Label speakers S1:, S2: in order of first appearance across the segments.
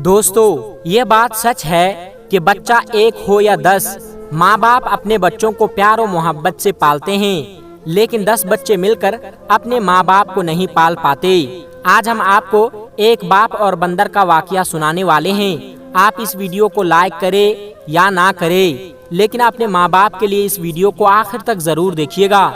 S1: دوستو یہ بات سچ ہے کہ بچہ ایک ہو یا 10، ماں باپ اپنے بچوں کو پیار و محبت سے پالتے ہیں، لیکن 10 بچے مل کر اپنے ماں باپ کو نہیں پال پاتے۔ آج ہم آپ کو ایک باپ اور بندر کا واقعہ سنانے والے ہیں۔ آپ اس ویڈیو کو لائک کریں یا نہ کریں، لیکن اپنے ماں باپ کے لیے اس ویڈیو کو آخر تک ضرور دیکھیے گا۔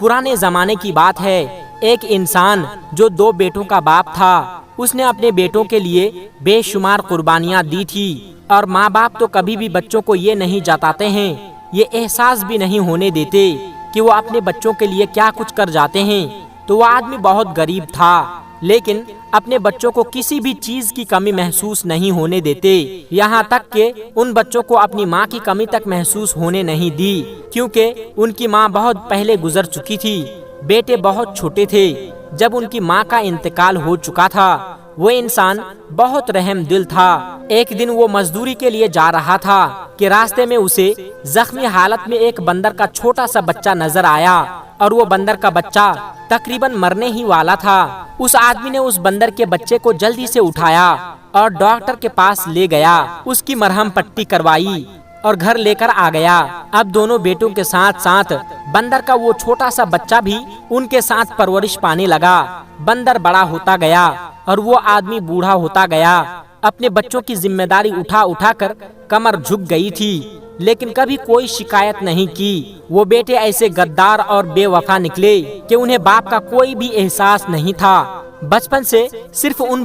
S1: پرانے زمانے کی بات ہے، ایک انسان جو 2 بیٹوں کا باپ تھا، اس نے اپنے بیٹوں کے لیے بے شمار قربانیاں دی تھی، اور ماں باپ تو کبھی بھی بچوں کو یہ نہیں جتاتے ہیں، یہ احساس بھی نہیں ہونے دیتے کہ وہ اپنے بچوں کے لیے کیا کچھ کر جاتے ہیں۔ تو وہ آدمی بہت غریب تھا، لیکن اپنے بچوں کو کسی بھی چیز کی کمی محسوس نہیں ہونے دیتے، یہاں تک کہ ان بچوں کو اپنی ماں کی کمی تک محسوس ہونے نہیں دی، کیونکہ ان کی ماں بہت پہلے گزر چکی تھی۔ بیٹے بہت چھوٹے تھے جب ان کی ماں کا انتقال ہو چکا تھا۔ وہ انسان بہت رحم دل تھا۔ ایک دن وہ مزدوری کے لیے جا رہا تھا کہ راستے میں اسے زخمی حالت میں ایک بندر کا چھوٹا سا بچہ نظر آیا، اور وہ بندر کا بچہ تقریباً مرنے ہی والا تھا۔ اس آدمی نے اس بندر کے بچے کو جلدی سے اٹھایا اور ڈاکٹر کے پاس لے گیا، اس کی مرہم پٹی کروائی اور گھر لے کر آ گیا۔ اب دونوں بیٹوں کے ساتھ ساتھ بندر کا وہ چھوٹا سا بچہ بھی ان کے ساتھ پرورش پانے لگا۔ بندر بڑا ہوتا گیا اور وہ آدمی بوڑھا ہوتا گیا۔ اپنے بچوں کی ذمہ داری اٹھا اٹھا کر کمر جھک گئی تھی، لیکن کبھی کوئی شکایت نہیں کی۔ وہ بیٹے ایسے غدار اور بے وفا نکلے کہ انہیں باپ کا کوئی بھی احساس نہیں تھا۔ بچپن سے صرف ان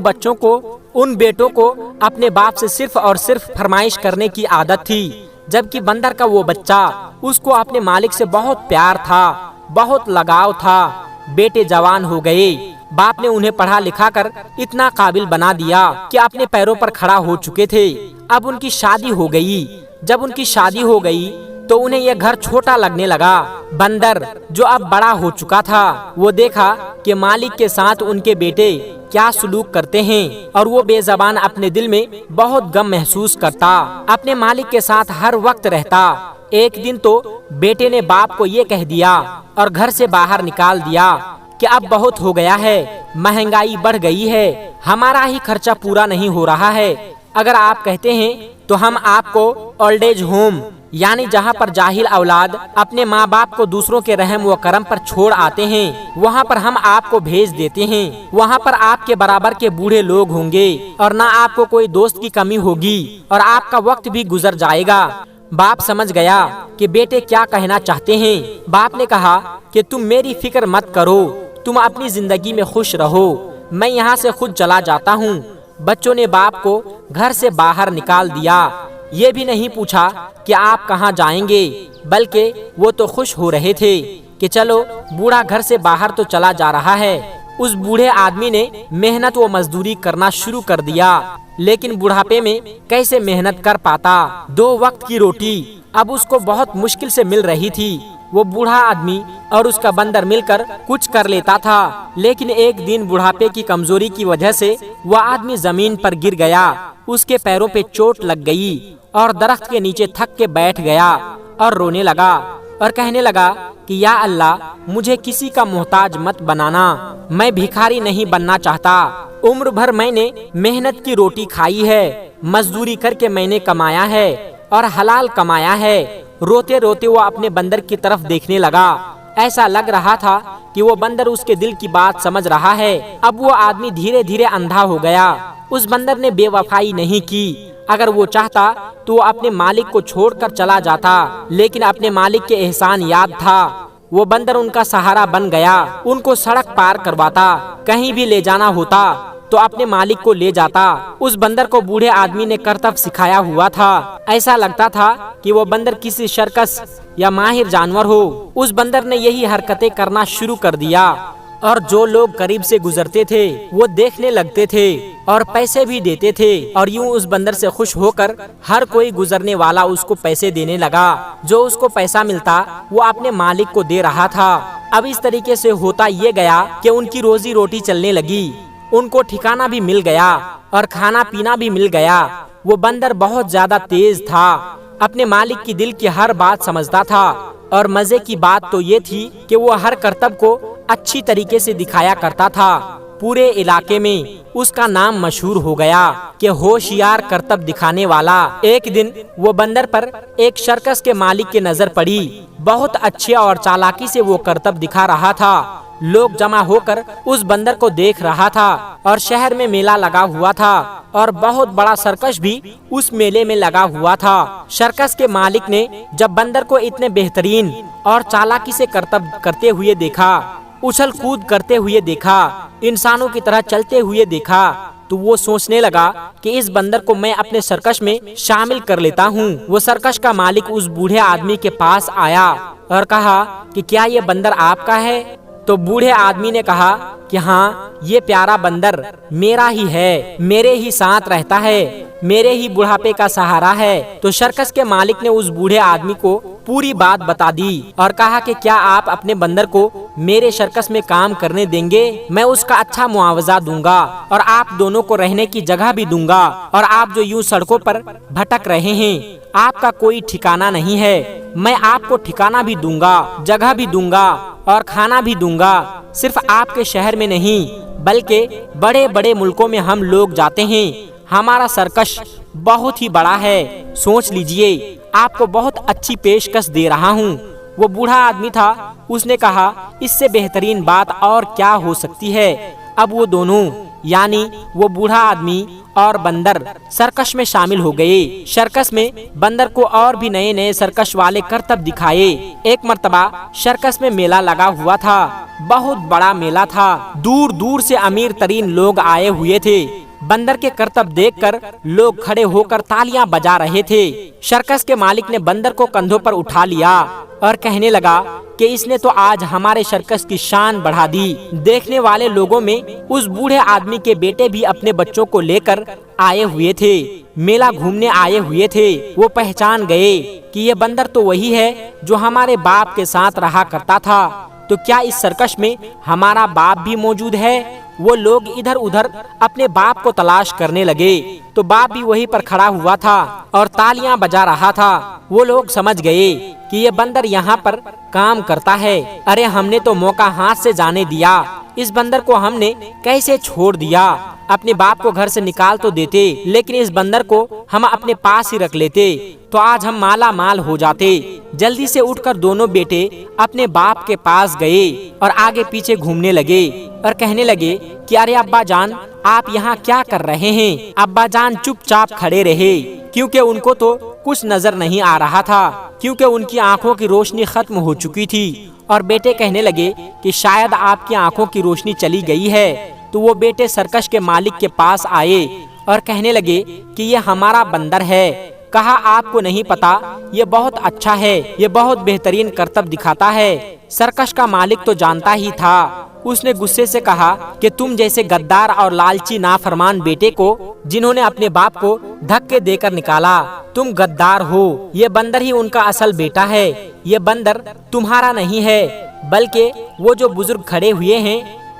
S1: بیٹوں کو اپنے باپ سے صرف اور صرف فرمائش کرنے کی عادت تھی، جبکہ بندر کا وہ بچہ، اس کو اپنے مالک سے بہت پیار تھا، بہت لگاؤ تھا۔ بیٹے جوان ہو گئے، باپ نے انہیں پڑھا لکھا کر اتنا قابل بنا دیا کہ اپنے پیروں پر کھڑا ہو چکے تھے۔ اب ان کی شادی ہو گئی۔ جب ان کی شادی ہو گئی تو انہیں یہ گھر چھوٹا لگنے لگا۔ بندر جو اب بڑا ہو چکا تھا، وہ دیکھا کہ مالک کے ساتھ ان کے بیٹے کیا سلوک کرتے ہیں، اور وہ بے زبان اپنے دل میں بہت غم محسوس کرتا، اپنے مالک کے ساتھ ہر وقت رہتا۔ ایک دن تو بیٹے نے باپ کو یہ کہہ دیا اور گھر سے باہر نکال دیا کہ اب بہت ہو گیا ہے، مہنگائی بڑھ گئی ہے، ہمارا ہی خرچہ پورا نہیں ہو رہا ہے۔ اگر آپ کہتے ہیں تو ہم آپ کو اولڈ ایج ہوم، یعنی جہاں پر جاہل اولاد اپنے ماں باپ کو دوسروں کے رحم و کرم پر چھوڑ آتے ہیں، وہاں پر ہم آپ کو بھیج دیتے ہیں۔ وہاں پر آپ کے برابر کے بوڑھے لوگ ہوں گے، اور نہ آپ کو کوئی دوست کی کمی ہوگی، اور آپ کا وقت بھی گزر جائے گا۔ باپ سمجھ گیا کہ بیٹے کیا کہنا چاہتے ہیں۔ باپ نے کہا کہ تم میری فکر مت کرو، تم اپنی زندگی میں خوش رہو، میں یہاں سے خود چلا جاتا ہوں۔ بچوں نے باپ کو گھر سے باہر نکال دیا، یہ بھی نہیں پوچھا کہ آپ کہاں جائیں گے، بلکہ وہ تو خوش ہو رہے تھے کہ چلو بوڑھا گھر سے باہر تو چلا جا رہا ہے۔ اس بوڑھے آدمی نے محنت و مزدوری کرنا شروع کر دیا، لیکن بڑھاپے میں کیسے محنت کر پاتا؟ 2 وقت کی روٹی اب اس کو بہت مشکل سے مل رہی تھی۔ وہ بوڑھا آدمی اور اس کا بندر مل کر کچھ کر لیتا تھا، لیکن ایک دن بڑھاپے کی کمزوری کی وجہ سے وہ آدمی زمین پر گر گیا، اس کے پیروں پہ چوٹ لگ گئی، اور درخت کے نیچے تھک کے بیٹھ گیا اور رونے لگا اور کہنے لگا کہ یا اللہ، مجھے کسی کا محتاج مت بنانا، میں بھکاری نہیں بننا چاہتا۔ عمر بھر میں نے محنت کی روٹی کھائی ہے، مزدوری کر کے میں نے کمایا ہے اور حلال کمایا ہے۔ روتے روتے وہ اپنے بندر کی طرف دیکھنے لگا، ایسا لگ رہا تھا کہ وہ بندر اس کے دل کی بات سمجھ رہا ہے۔ اب وہ آدمی دھیرے دھیرے اندھا ہو گیا۔ اس بندر نے بے وفائی نہیں کی، اگر وہ چاہتا تو وہ اپنے مالک کو چھوڑ کر چلا جاتا، لیکن اپنے مالک کے احسان یاد تھا۔ وہ بندر ان کا سہارا بن گیا، ان کو سڑک پار کرواتا، کہیں بھی لے جانا ہوتا تو اپنے مالک کو لے جاتا۔ اس بندر کو بوڑھے آدمی نے کرتب سکھایا ہوا تھا، ایسا لگتا تھا کہ وہ بندر کسی سرکس یا ماہر جانور ہو۔ اس بندر نے یہی حرکتیں کرنا شروع کر دیا، اور جو لوگ قریب سے گزرتے تھے وہ دیکھنے لگتے تھے اور پیسے بھی دیتے تھے، اور یوں اس بندر سے خوش ہو کر ہر کوئی گزرنے والا اس کو پیسے دینے لگا۔ جو اس کو پیسہ ملتا وہ اپنے مالک کو دے رہا تھا۔ اب اس طریقے سے ہوتا یہ گیا کہ ان کی روزی روٹی چلنے لگی، ان کو ٹھکانہ بھی مل گیا اور کھانا پینا بھی مل گیا۔ وہ بندر بہت زیادہ تیز تھا، اپنے مالک کی دل کی ہر بات سمجھتا تھا، اور مزے کی بات تو یہ تھی کہ وہ ہر کرتب کو اچھی طریقے سے دکھایا کرتا تھا۔ پورے علاقے میں اس کا نام مشہور ہو گیا کہ ہوشیار کرتب دکھانے والا۔ ایک دن وہ بندر پر ایک سرکس کے مالک کی نظر پڑی۔ بہت اچھے اور چالاکی سے وہ کرتب دکھا رہا تھا۔ لوگ جمع ہو کر اس بندر کو دیکھ رہا تھا اور شہر میں میلہ لگا ہوا تھا اور بہت بڑا سرکش بھی اس میلے میں لگا ہوا تھا۔ سرکس کے مالک نے جب بندر کو اتنے بہترین اور چالاکی سے کرتب کرتے ہوئے دیکھا، اچھل کود کرتے ہوئے دیکھا، انسانوں کی طرح چلتے ہوئے دیکھا، تو وہ سوچنے لگا کہ اس بندر کو میں اپنے سرکش میں شامل کر لیتا ہوں۔ وہ سرکش کا مالک اس بوڑھے آدمی کے پاس آیا اور کہا کہ کیا یہ بندر آپ کا ہے؟ تو بوڑھے آدمی نے کہا کہ ہاں، یہ پیارا بندر میرا ہی ہے، میرے ہی ساتھ رہتا ہے، میرے ہی بڑھاپے کا سہارا ہے۔ تو سرکس کے مالک نے اس بوڑھے آدمی کو پوری بات بتا دی اور کہا کہ کیا آپ اپنے بندر کو میرے سرکس میں کام کرنے دیں گے؟ میں اس کا اچھا معاوضہ دوں گا اور آپ دونوں کو رہنے کی جگہ بھی دوں گا، اور آپ جو یوں سڑکوں پر بھٹک رہے ہیں، آپ کا کوئی ٹھکانہ نہیں ہے، میں آپ کو ٹھکانہ بھی دوں گا، جگہ بھی دوں گا اور کھانا بھی دوں گا۔ صرف آپ کے شہر میں نہیں بلکہ بڑے بڑے ملکوں میں ہم لوگ جاتے ہیں، ہمارا سرکش بہت ہی بڑا ہے، سوچ لیجئے، آپ کو بہت اچھی پیشکش دے رہا ہوں۔ وہ بوڑھا آدمی تھا، اس نے کہا اس سے بہترین بات اور کیا ہو سکتی ہے۔ اب وہ دونوں یعنی وہ بوڑھا آدمی اور بندر سرکش میں شامل ہو گئے۔ سرکس میں بندر کو اور بھی نئے نئے سرکش والے کرتب دکھائے۔ ایک مرتبہ سرکس میں میلہ لگا ہوا تھا، بہت بڑا میلہ تھا، دور دور سے امیر ترین لوگ آئے ہوئے تھے۔ بندر کے کرتب دیکھ کر لوگ کھڑے ہو کر تالیاں بجا رہے تھے۔ سرکس کے مالک نے بندر کو کندھوں پر اٹھا لیا اور کہنے لگا کہ اس نے تو آج ہمارے سرکس کی شان بڑھا دی۔ دیکھنے والے لوگوں میں اس بوڑھے آدمی کے بیٹے بھی اپنے بچوں کو لے کر آئے ہوئے تھے، میلہ گھومنے آئے ہوئے تھے۔ وہ پہچان گئے کہ یہ بندر تو وہی ہے جو ہمارے باپ کے ساتھ رہا کرتا تھا، تو کیا اس سرکش میں ہمارا باپ بھی موجود ہے؟ وہ لوگ ادھر ادھر اپنے باپ کو تلاش کرنے لگے تو باپ بھی وہیں پر کھڑا ہوا تھا اور تالیاں بجا رہا تھا۔ وہ لوگ سمجھ گئے کہ یہ بندر یہاں پر کام کرتا ہے۔ ارے ہم نے تو موقع ہاتھ سے جانے دیا، اس بندر کو ہم نے کیسے چھوڑ دیا؟ اپنے باپ کو گھر سے نکال تو دیتے، لیکن اس بندر کو ہم اپنے پاس ہی رکھ لیتے تو آج ہم مالا مال ہو جاتے۔ جلدی سے اٹھ کر دونوں بیٹے اپنے باپ کے پاس گئے اور آگے پیچھے گھومنے لگے اور کہنے لگے کہ ارے ابا جان، آپ یہاں کیا کر رہے ہیں؟ ابا جان چپ چاپ کھڑے رہے، کیونکہ ان کو تو کچھ نظر نہیں آ رہا تھا، کیونکہ ان کی آنکھوں کی روشنی ختم ہو چکی تھی۔ اور بیٹے کہنے لگے کہ شاید آپ کی آنکھوں کی روشنی چلی گئی ہے۔ تو وہ بیٹے سرکش کے مالک کے پاس آئے اور کہنے لگے کہ یہ ہمارا بندر ہے۔ کہا آپ کو نہیں پتا، یہ بہت اچھا ہے، یہ بہت بہترین کرتب دکھاتا ہے۔ سرکش کا مالک تو جانتا ہی تھا۔ اس نے غصے سے کہا کہ تم جیسے غدار اور لالچی نافرمان بیٹے کو جنہوں نے اپنے باپ کو دھکے دے کر نکالا، تم غدار ہو۔ یہ بندر ہی ان کا اصل بیٹا ہے، یہ بندر تمہارا نہیں ہے، بلکہ وہ جو بزرگ کھڑے ہوئے ہیں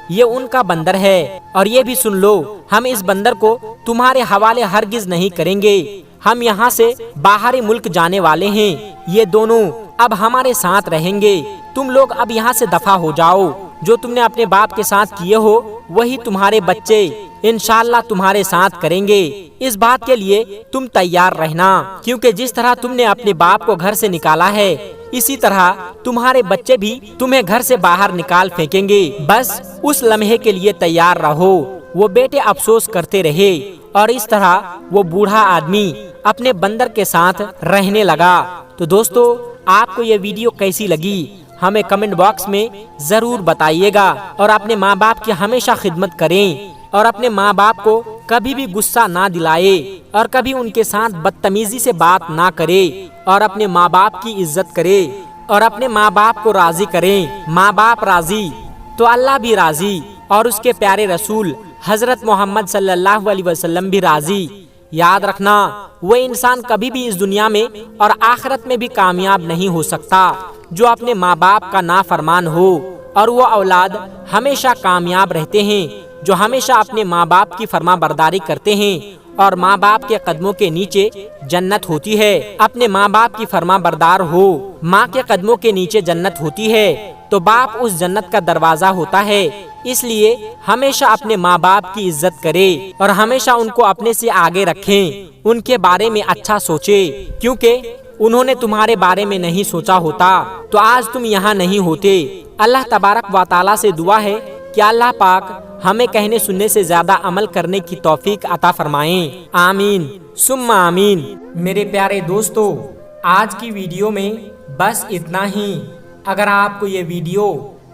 S1: یہ ان کا بندر ہے۔ اور یہ بھی سن لو، ہم اس بندر کو تمہارے حوالے ہرگز نہیں کریں گے، ہم یہاں سے باہری ملک جانے والے ہیں، یہ دونوں اب ہمارے ساتھ رہیں گے۔ تم لوگ اب یہاں سے دفع ہو جاؤ، جو تم نے اپنے باپ کے ساتھ کیے ہو وہی تمہارے بچے انشاءاللہ تمہارے ساتھ کریں گے۔ اس بات کے لیے تم تیار رہنا، کیونکہ جس طرح تم نے اپنے باپ کو گھر سے نکالا ہے، اسی طرح تمہارے بچے بھی تمہیں گھر سے باہر نکال پھینکیں گے۔ بس اس لمحے کے لیے تیار رہو۔ وہ بیٹے افسوس کرتے رہے اور اس طرح وہ بوڑھا آدمی اپنے بندر کے ساتھ رہنے لگا۔ تو دوستو، آپ کو یہ ویڈیو کیسی لگی ہمیں کمنٹ باکس میں ضرور بتائیے گا، اور اپنے ماں باپ کی ہمیشہ خدمت کریں اور اپنے ماں باپ کو کبھی بھی غصہ نہ دلائے اور کبھی ان کے ساتھ بدتمیزی سے بات نہ کرے، اور اپنے ماں باپ کی عزت کرے اور اپنے ماں باپ کو راضی کریں۔ ماں باپ راضی تو اللہ بھی راضی، اور اس کے پیارے رسول حضرت محمد صلی اللہ علیہ وسلم بھی راضی۔ یاد رکھنا، وہ انسان کبھی بھی اس دنیا میں اور آخرت میں بھی کامیاب نہیں ہو سکتا جو اپنے ماں باپ کا نافرمان ہو، اور وہ اولاد ہمیشہ کامیاب رہتے ہیں جو ہمیشہ اپنے ماں باپ کی فرما برداری کرتے ہیں، اور ماں باپ کے قدموں کے نیچے جنت ہوتی ہے۔ اپنے ماں باپ کی فرما بردار ہو، ماں کے قدموں کے نیچے جنت ہوتی ہے، تو باپ اس جنت کا دروازہ ہوتا ہے۔ اس لیے ہمیشہ اپنے ماں باپ کی عزت کرے اور ہمیشہ ان کو اپنے سے آگے رکھیں، ان کے بارے میں اچھا سوچے، کیونکہ انہوں نے تمہارے بارے میں نہیں سوچا ہوتا تو آج تم یہاں نہیں ہوتے۔ اللہ تبارک و تعالیٰ سے دعا ہے کہ اللہ پاک ہمیں کہنے سننے سے زیادہ عمل کرنے کی توفیق عطا فرمائیں، آمین ثم آمین۔ میرے پیارے دوستو، آج کی ویڈیو میں بس اتنا ہی۔ اگر آپ کو یہ ویڈیو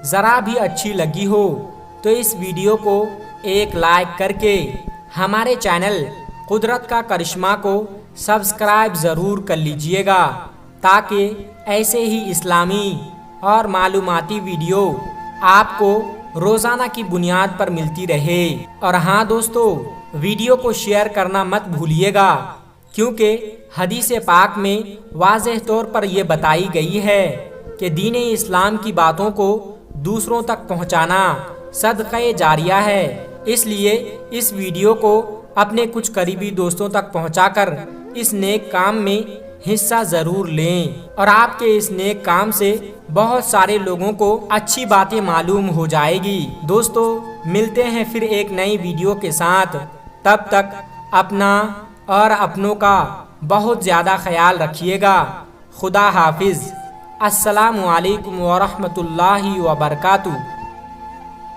S1: ذرا بھی اچھی لگی ہو تو اس ویڈیو کو ایک لائک کر کے ہمارے چینل قدرت کا کرشمہ کو سبسکرائب ضرور کر لیجئے گا، تاکہ ایسے ہی اسلامی اور معلوماتی ویڈیو آپ کو روزانہ کی بنیاد پر ملتی رہے۔ اور ہاں دوستو، ویڈیو کو شیئر کرنا مت بھولیے گا، کیونکہ حدیث پاک میں واضح طور پر یہ بتائی گئی ہے کہ دین اسلام کی باتوں کو دوسروں تک پہنچانا صدقہ جاریہ ہے۔ اس لیے اس ویڈیو کو اپنے کچھ قریبی دوستوں تک پہنچا کر اس نیک کام میں حصہ ضرور لیں، اور آپ کے اس نیک کام سے بہت سارے لوگوں کو اچھی باتیں معلوم ہو جائے گی۔ دوستو، ملتے ہیں پھر ایک نئی ویڈیو کے ساتھ، تب تک اپنا اور اپنوں کا بہت زیادہ خیال رکھیے گا۔ خدا حافظ۔ السلام علیکم ورحمۃ اللہ وبرکاتہ۔